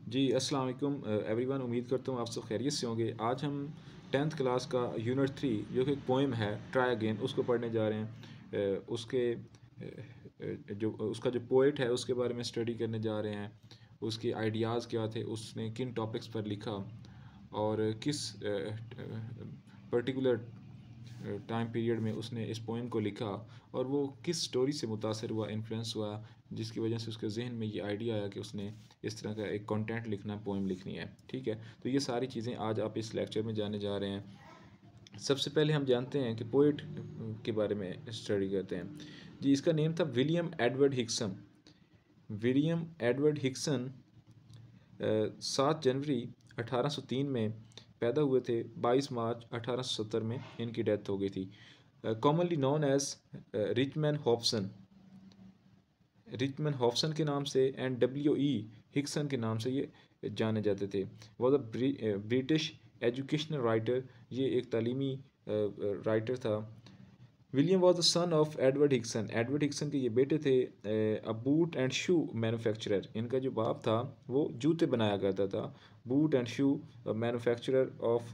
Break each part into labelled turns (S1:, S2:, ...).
S1: जी, अस्सलाम वालेकुम एवरीवन। उम्मीद करता हूँ आप सब खैरियत से होंगे। आज हम 10th क्लास का यूनिट 3 जो कि एक पोएम है ट्राई अगेन उसको पढ़ने जा रहे हैं। उसके जो उसका जो पोएट है उसके बारे में स्टडी करने जा रहे हैं। उसके आइडियाज़ क्या थे, उसने किन टॉपिक्स पर लिखा और किस पर्टिकुलर टाइम पीरियड में उसने इस पोएम को लिखा और वो किस स्टोरी से मुतासर हुआ, इन्फ्लुएंस हुआ, जिसकी वजह से उसके जहन में ये आइडिया आया कि उसने इस तरह का एक कंटेंट लिखना, पोएम लिखनी है। ठीक है, तो ये सारी चीज़ें आज आप इस लेक्चर में जाने जा रहे हैं। सबसे पहले हम जानते हैं कि पोइट के बारे में स्टडी करते हैं। जी, इसका नेम था William Edward Hickson. William Edward Hickson 7 जनवरी 1803 में पैदा हुए थे। 22 मार्च 1870 में इनकी डेथ हो गई थी। Commonly known as Richman Hobson, Richman Hobson के नाम से एंड W.E. हिक्सन के नाम से ये जाने जाते थे। Was a British educational writer, ये एक तालीमी राइटर था। William was the son of Edward Hickson, Edward Hickson के ये बेटे थे। A boot and shoe manufacturer, इनका जो बाप था वो जूते बनाया करता था। Boot and shoe manufacturer of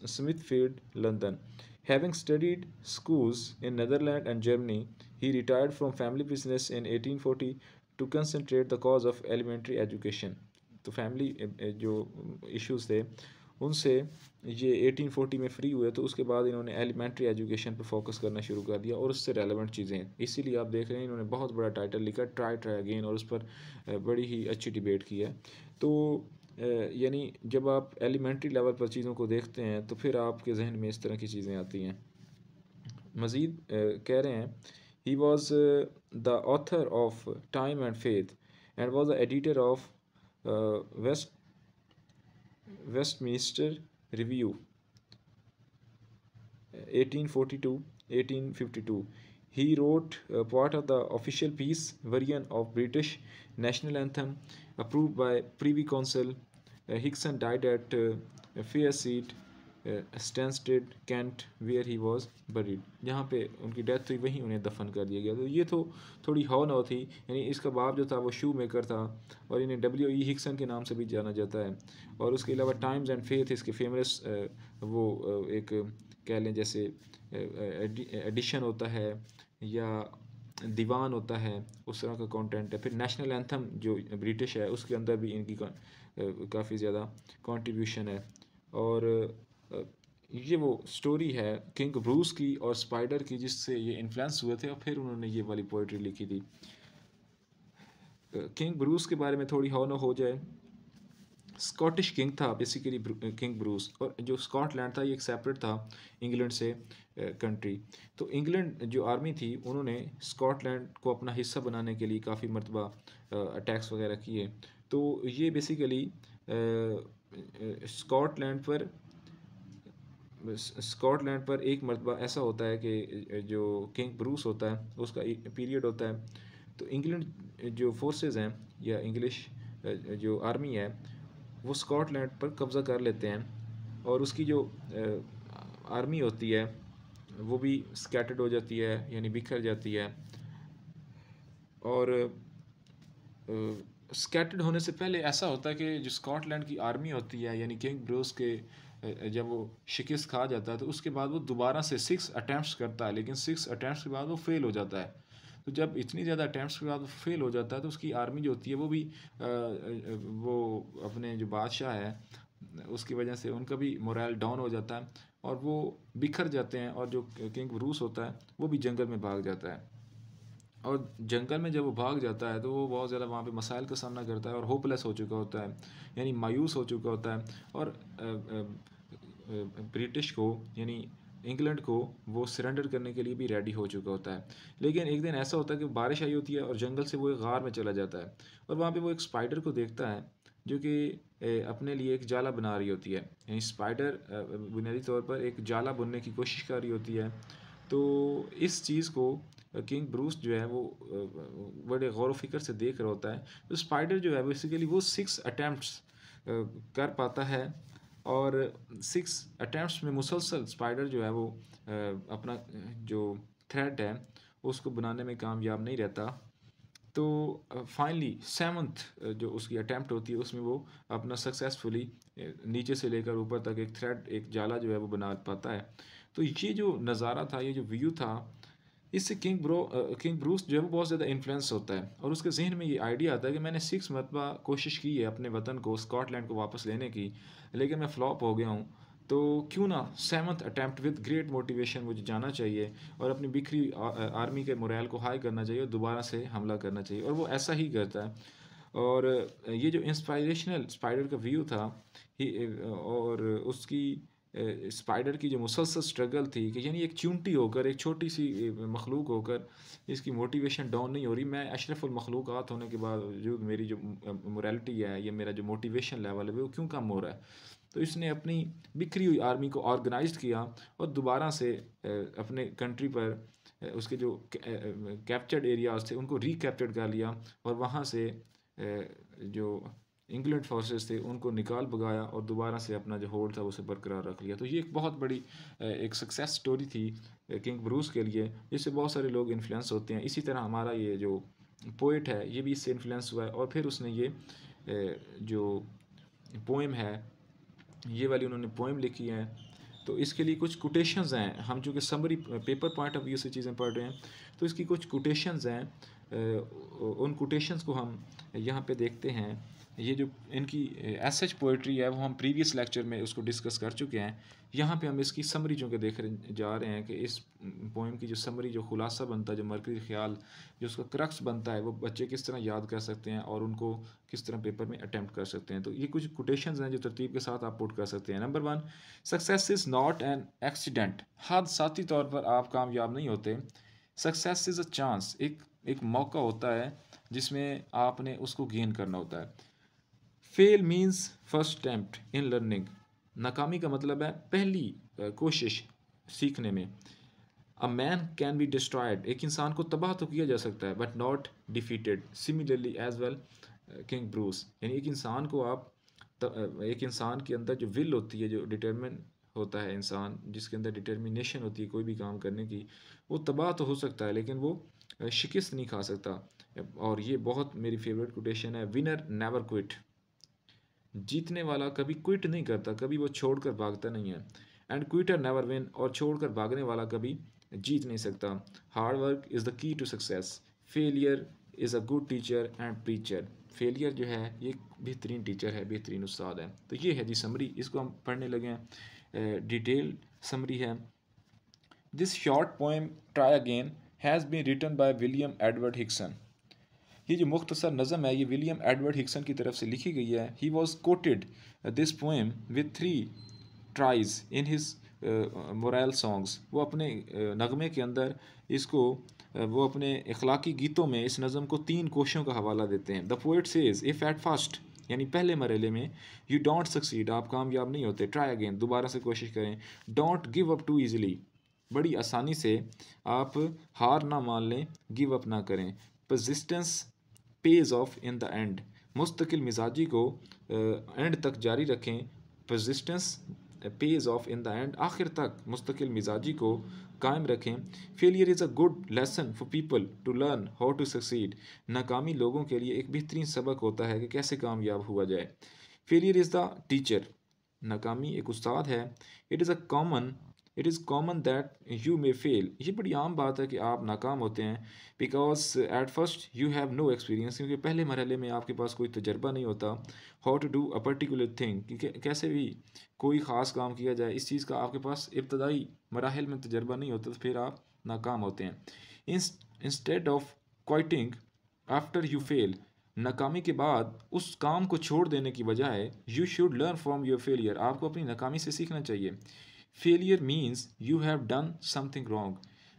S1: Smithfield, London. Having studied schools in Netherlands and Germany, he retired from family business in 1840 to concentrate the cause of elementary education. तो फैमिली जो इश्यूज थे उनसे ये 1840 में फ्री हुए, तो उसके बाद इन्होंने एलिमेंट्री एजुकेशन पर फोकस करना शुरू कर दिया और उससे रेलेवेंट चीज़ें, इसीलिए आप देख रहे हैं इन्होंने बहुत बड़ा टाइटल लिखा ट्राई ट्राई अगेन और उस पर बड़ी ही अच्छी डिबेट की है। तो यानी जब आप एलिमेंट्री लेवल पर चीज़ों को देखते हैं तो फिर आपके जहन में इस तरह की चीज़ें आती हैं। मज़ीद कह रहे हैं he was the author of Time and Faith and was the editor of West Westminster Review 1842-1852. He wrote part of the official peace version of British national anthem approved by Privy Council. Hickson died at Fairseat, Stansted, Kent, where he was buried. जहाँ पे उनकी death हुई वहीं उन्हें दफन कर दिया गया। तो ये तो थोड़ी हौ नौ थी, यानी इसका बाप जो था वो शू मेकर था और इन्हें W.E. हिक्सन के नाम से भी जाना जाता है। और उसके अलावा टाइम्स एंड फेथ इसके फेमस वो एक कह लें जैसे एडिशन होता है या दीवान होता है, उस तरह का कंटेंट है। फिर नेशनल एंथम जो ब्रिटिश है उसके अंदर भी इनकी काफ़ी ज़्यादा कंट्रीब्यूशन है। और ये वो स्टोरी है किंग ब्रूस की और स्पाइडर की, जिससे ये इन्फ्लुएंस हुए थे और फिर उन्होंने ये वाली पोइट्री लिखी थी। किंग ब्रूस के बारे में थोड़ी हौ न हो जाए। स्कॉटिश किंग था बेसिकली किंग ब्रूस, और जो स्कॉटलैंड था ये एक सेपरेट था इंग्लैंड से कंट्री। तो इंग्लैंड जो आर्मी थी उन्होंने स्कॉटलैंड को अपना हिस्सा बनाने के लिए काफ़ी मरतबा अटैक्स वगैरह किए। तो ये बेसिकली स्कॉटलैंड पर स्कॉटलैंड पर एक मरतबा ऐसा होता है कि जो किंग ब्रूस होता है उसका पीरियड होता है। तो इंग्लैंड जो फोर्सेस हैं या इंग्लिश जो आर्मी है वो स्कॉटलैंड पर कब्ज़ा कर लेते हैं और उसकी जो आर्मी होती है वो भी स्कैटर्ड हो जाती है, यानी बिखर जाती है। और स्कैटर्ड होने से पहले ऐसा होता है कि जो स्कॉटलैंड की आर्मी होती है यानी किंग ब्रूस के जब वो शिकस्त खा जाता है तो उसके बाद वो दोबारा से 6 अटैम्प्ट्स करता है, लेकिन 6 अटैम्प्ट्स के बाद वो फेल हो जाता है। तो जब इतनी ज़्यादा अटैम्प्ट्स के बाद वो फेल हो जाता है तो उसकी आर्मी जो होती है वो भी वो अपने जो बादशाह है उसकी वजह से उनका भी मोरल डाउन हो जाता है और वो बिखर जाते हैं, और जो किंग ब्रूस होता है वो भी जंगल में भाग जाता है। और जंगल में जब वो भाग जाता है तो वो बहुत ज़्यादा वहाँ पे मसाइल का सामना करता है और होपलेस हो चुका होता है, यानी मायूस हो चुका होता है। और ब्रिटिश को यानी इंग्लैंड को वो सरेंडर करने के लिए भी रेडी हो चुका होता है। लेकिन एक दिन ऐसा होता है कि बारिश आई होती है और जंगल से वो एक गार में चला जाता है और वहाँ पे वो एक स्पाइडर को देखता है जो कि अपने लिए एक जाला बना रही होती है। यानी स्पाइडर बुनियादी तौर पर एक जाला बुनने की कोशिश कर रही होती है। तो इस चीज़ को किंग ब्रूस जो है वो बड़े गौर फ़िक्र से देख रहा होता है। तो स्पाइडर जो है बेसिकली वो 6 अटैम्प्ट्स कर पाता है और 6 अटैम्प्ट्स में मुसलसल स्पाइडर जो है वो अपना जो थ्रेड है उसको बनाने में कामयाब नहीं रहता। तो फाइनली सेवन्थ जो उसकी अटैम्प्ट होती है उसमें वो अपना सक्सेसफुली नीचे से लेकर ऊपर तक एक थ्रेड, एक जाला जो है वो बना पाता है। तो ये जो नज़ारा था, ये जो व्यू था, इससे किंग ब्रूस जो है वो बहुत ज़्यादा इन्फ्लुएंस होता है और उसके जहन में ये आइडिया आता है कि मैंने 6 मरतबा कोशिश की है अपने वतन को, स्कॉटलैंड को वापस लेने की, लेकिन मैं फ्लॉप हो गया हूँ। तो क्यों ना seventh attempt with great motivation मुझे जाना चाहिए और अपनी बिखरी आर्मी के मोरल को हाई करना चाहिए और दोबारा से हमला करना चाहिए, और वो ऐसा ही करता है। और ये जो इंस्पायरेशनल स्पाइडर का व्यू था और उसकी स्पाइडर की जो मुसलसल स्ट्रगल थी कि यानी एक चूंटी होकर, एक छोटी सी मखलूक होकर इसकी मोटिवेशन डाउन नहीं हो रही। मैं अशरफुल मखलूक़ात होने के बावजूद मेरी जो मोरालिटी है या मेरा जो मोटिवेशन लेवल है वो क्यों कम हो रहा है। तो इसने अपनी बिखरी हुई आर्मी को ऑर्गेनाइज किया और दोबारा से अपने कंट्री पर उसके जो कैप्चर्ड एरियाज थे उनको रिकैप्चर्ड कर लिया और वहाँ से जो इंग्लैंड फोर्सेस थे उनको निकाल भगाया और दोबारा से अपना जो होल्ड था उसे बरकरार रख लिया। तो ये एक बहुत बड़ी एक सक्सेस स्टोरी थी किंग ब्रूस के लिए, जिससे बहुत सारे लोग इन्फ्लुएंस होते हैं। इसी तरह हमारा ये जो पोइट है ये भी इससे इन्फ्लुएंस हुआ है और फिर उसने ये जो पोएम है ये वाली उन्होंने पोएम लिखी है। तो इसके लिए कुछ कोटेशंस हैं, हम चूँकि summary paper point of view से चीज़ें पढ़ रहे हैं तो इसकी कुछ कोटेशंस हैं। उन कोटेशंस को हम यहाँ पे देखते हैं। ये जो इनकी एज सच पोइट्री है वो हम प्रीवियस लेक्चर में उसको डिस्कस कर चुके हैं। यहाँ पे हम इसकी समरी जो कि देख रहे जा रहे हैं कि इस पोएम की जो समरी, जो खुलासा बनता है, जो मरकज़ी ख्याल, जो उसका क्रक्स बनता है, वो बच्चे किस तरह याद कर सकते हैं और उनको किस तरह पेपर में अटैम्प्ट कर सकते हैं। तो ये कुछ कोटेशंस हैं जो तरतीब के साथ आप पुट कर सकते हैं। Number 1, success is not an accident. हादसाती तौर पर आप कामयाब नहीं होते। सक्सेस इज़ अ चांस, एक मौका होता है जिसमें आपने उसको गेन करना होता है। Fail means first attempt in learning. नाकामी का मतलब है पहली कोशिश सीखने में। A man can be destroyed, एक इंसान को तबाह तो किया जा सकता है but not defeated. Similarly as well King Bruce, यानी एक इंसान को आप एक इंसान के अंदर जो विल होती है, जो डिटर्मिन होता है इंसान, जिसके अंदर डिटर्मिनेशन होती है कोई भी काम करने की, वो तबाह तो हो सकता है लेकिन वो शिकस्त नहीं खा सकता। और ये बहुत मेरी फेवरेट कोटेशन है, विनर नेवर क्विट। जीतने वाला कभी क्विट नहीं करता, कभी वो छोड़कर भागता नहीं है। एंड क्विटर नेवर विन, और छोड़कर भागने वाला कभी जीत नहीं सकता। Hard work is the key to success. Failure is a good teacher and preacher. Failure जो है ये बेहतरीन टीचर है, बेहतरीन उस्ताद है। तो ये है जी समरी, इसको हम पढ़ने लगे हैं। डिटेल समरी है। This short poem Try Again has been written by William Edward Hickson. ये जो मुख्तसर नज़म है ये विलियम एडवर्ड हिक्सन की तरफ से लिखी गई है। He was coated this poem with 3 tries in his moral songs. वो अपने नगमे के अंदर इसको वो अपने अखलाकी गीतों में इस नज़म को 3 कोशों का हवाला देते हैं। The poet says if at first, यानी पहले मरहले में, यू डोंट सक्सीड, आप कामयाब नहीं होते, ट्राई अगेन, दोबारा से कोशिश करें। Don't give up too easily, बड़ी आसानी से आप हार ना मान लें, गिव अप ना करें। Persistence pays off in the end, मुस्तकिल मिजाजी को एंड तक जारी रखें। Persistence pays off in the end, आखिर तक मुस्तकिल मिजाजी को कायम रखें। Failure is a good lesson for people to learn how to succeed, नाकामी लोगों के लिए एक बेहतरीन सबक होता है कि कैसे कामयाब हुआ जाए। फेलियर इज़ द टीचर, नाकामी एक उस्ताद है। It is common that you may fail, ये बड़ी आम बात है कि आप नाकाम होते हैं। Because at first you have no experience, क्योंकि पहले मरहले में आपके पास कोई तजर्बा नहीं होता। How to do a particular thing, कि कैसे भी कोई ख़ास काम किया जाए, इस चीज़ का आपके पास इब्तदाई मराहल में तजर्बा नहीं होता, तो फिर आप नाकाम होते हैं। Instead of quitting after you fail, नाकामी के बाद उस काम को छोड़ देने की बजाय you should learn from your failure, आपको अपनी नाकामी से सीखना चाहिए। Failure means you have done something wrong,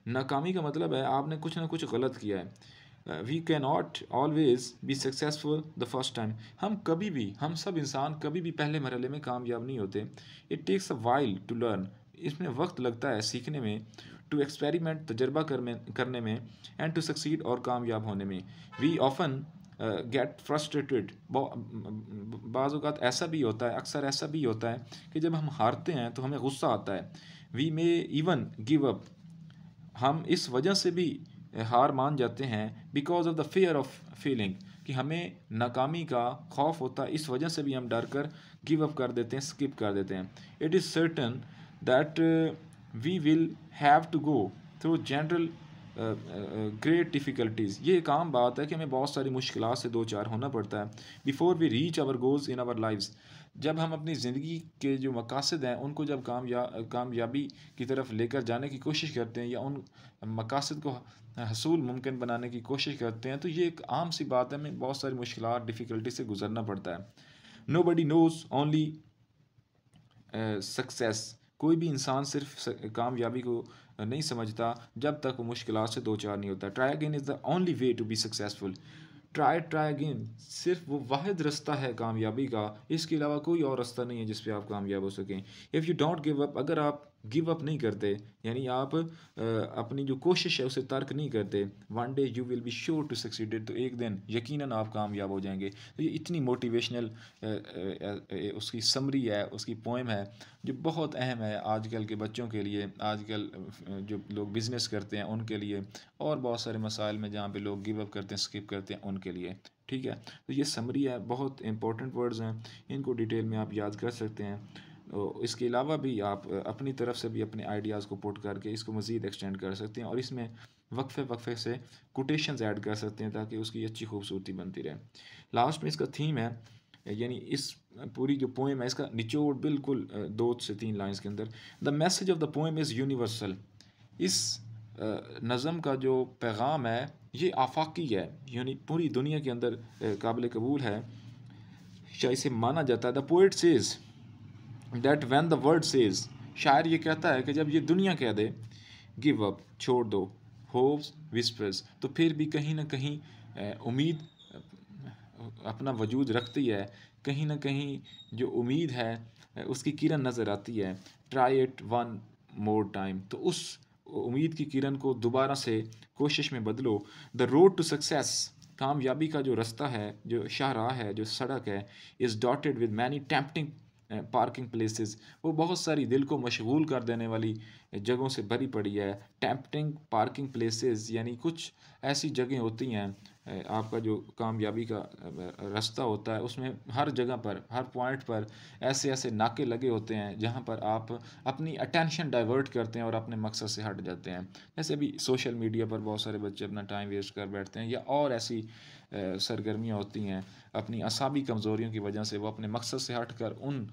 S1: नाकामी का मतलब है आपने कुछ ना कुछ गलत किया है। We can not always be successful the first time, हम कभी भी, हम सब इंसान कभी भी पहले मरहले में कामयाब नहीं होते। It takes a while to learn, इसमें वक्त लगता है सीखने में। टू एक्सपेरिमेंट, तजर्बा करने में। एंड टू सक्सीड, और कामयाब होने में। वी ऑफन गेट फ्रस्ट्रेटेड, बाज़ औक़ात ऐसा भी होता है, अक्सर ऐसा भी होता है कि जब हम हारते हैं तो हमें गुस्सा आता है। We may even give up, हम इस वजह से भी हार मान जाते हैं because of the fear of feeling, कि हमें नाकामी का खौफ होता है, इस वजह से भी हम डर कर गिव अप कर देते हैं, स्किप कर देते हैं। It is certain that we will have to go through general great difficulties. ये एक आम बात है कि हमें बहुत सारी मुश्किलात से दो चार होना पड़ता है before we reach our goals in our lives. जब हम अपनी ज़िंदगी के जो मकासद हैं उनको जब कामयाबी की तरफ लेकर जाने की कोशिश करते हैं, या उन मकासद को हसूल मुमकिन बनाने की कोशिश करते हैं, तो ये एक आम सी बात है, हमें बहुत सारी मुश्किलात डिफ़िकल्टी से गुजरना पड़ता है। नो बडी नोज़ ओनली सक्सेस। कोई भी इंसान सिर्फ कामयाबी को नहीं समझता जब तक वो मुश्किलात से दो चार नहीं होता। Try again is the only way to be successful. Try again सिर्फ वो वाहिद रास्ता है कामयाबी का, इसके अलावा कोई और रास्ता नहीं है जिस पे आप कामयाब हो सकें। If you don't give up, अगर आप गिव अप नहीं करते, यानी आप अपनी जो कोशिश है उसे तर्क नहीं करते, one day you will be sure to succeeded, तो एक दिन यकीनन आप कामयाब हो जाएंगे। तो ये इतनी मोटिवेशनल उसकी समरी है, उसकी पोएम है, जो बहुत अहम है आजकल के बच्चों के लिए, आजकल जो लोग बिज़नेस करते हैं उनके लिए, और बहुत सारे मसाइल में जहाँ पे लोग गिव अप करते हैं, स्किप करते हैं, उनके लिए। ठीक है, तो ये समरी है, बहुत इंपॉर्टेंट वर्ड्स हैं, इनको डिटेल में आप याद कर सकते हैं। इसके अलावा भी आप अपनी तरफ से भी अपने आइडियाज़ को पुट करके इसको मज़ीद एक्सटेंड कर सकते हैं, और इसमें वक्फे से कोटेशंस ऐड कर सकते हैं ताकि उसकी अच्छी खूबसूरती बनती रहे। लास्ट में इसका थीम है, यानी इस पूरी जो पोएम है इसका निचोड़ बिल्कुल 2 से 3 लाइंस के अंदर। The message of the poem is universal. इस नज़म का जो पैगाम है ये आफाकी है, यानी पूरी दुनिया के अंदर काबिल कबूल है, या इसे माना जाता है। The poet says that when the world says, शायर ये कहता है कि जब ये दुनिया कह दे गिव अप, छोड़ दो, होप्स विस्पर्स, तो फिर भी कहीं ना कहीं उम्मीद अपना वजूद रखती है, कहीं ना कहीं जो उम्मीद है उसकी किरण नज़र आती है। Try it one more time, तो उस उम्मीद की किरण को दोबारा से कोशिश में बदलो। द रोड टू सक्सेस, कामयाबी का जो रास्ता है, जो शाहराह है, जो सड़क है, is dotted with many tempting parking places, वो बहुत सारी दिल को मशगूल कर देने वाली जगहों से भरी पड़ी है। टेम्पटिंग पार्किंग प्लेसेस यानी कुछ ऐसी जगह होती हैं, आपका जो कामयाबी का रास्ता होता है उसमें हर जगह पर, हर पॉइंट पर ऐसे ऐसे नाके लगे होते हैं जहाँ पर आप अपनी अटेंशन डाइवर्ट करते हैं और अपने मकसद से हट जाते हैं। जैसे अभी सोशल मीडिया पर बहुत सारे बच्चे अपना टाइम वेस्ट कर बैठते हैं, या और ऐसी सरगर्मियाँ होती हैं, अपनी असाबी कमज़ोरियों की वजह से वो अपने मकसद से हट कर उन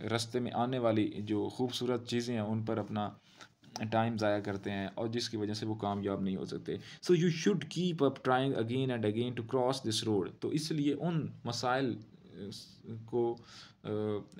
S1: रास्ते में आने वाली जो खूबसूरत चीज़ें हैं उन पर अपना टाइम ज़ाया करते हैं, और जिसकी वजह से वो कामयाब नहीं हो सकते। So you should keep up trying again and again to cross this road. तो इसलिए उन मसाइल को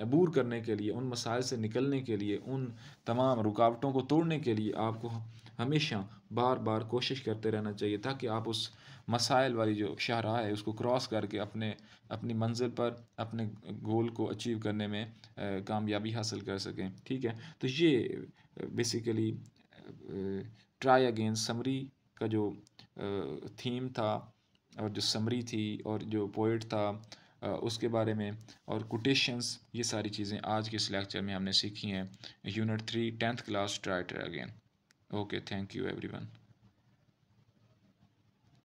S1: अबूर करने के लिए, उन मसाइल से निकलने के लिए, उन तमाम रुकावटों को तोड़ने के लिए आपको हमेशा बार बार कोशिश करते रहना चाहिए, ताकि आप उस मसाइल वाली जो शाहराह है उसको क्रॉस करके अपनी मंजिल पर, अपने गोल को अचीव करने में कामयाबी हासिल कर सकें। ठीक है, तो ये बेसिकली ट्राई अगेन समरी का जो थीम था, और जो समरी थी, और जो पोइट था उसके बारे में, और कोटेशंस, ये सारी चीज़ें आज के इस लेक्चर में हमने सीखी हैं। Unit 3 10th class try again. Okay, thank you everyone.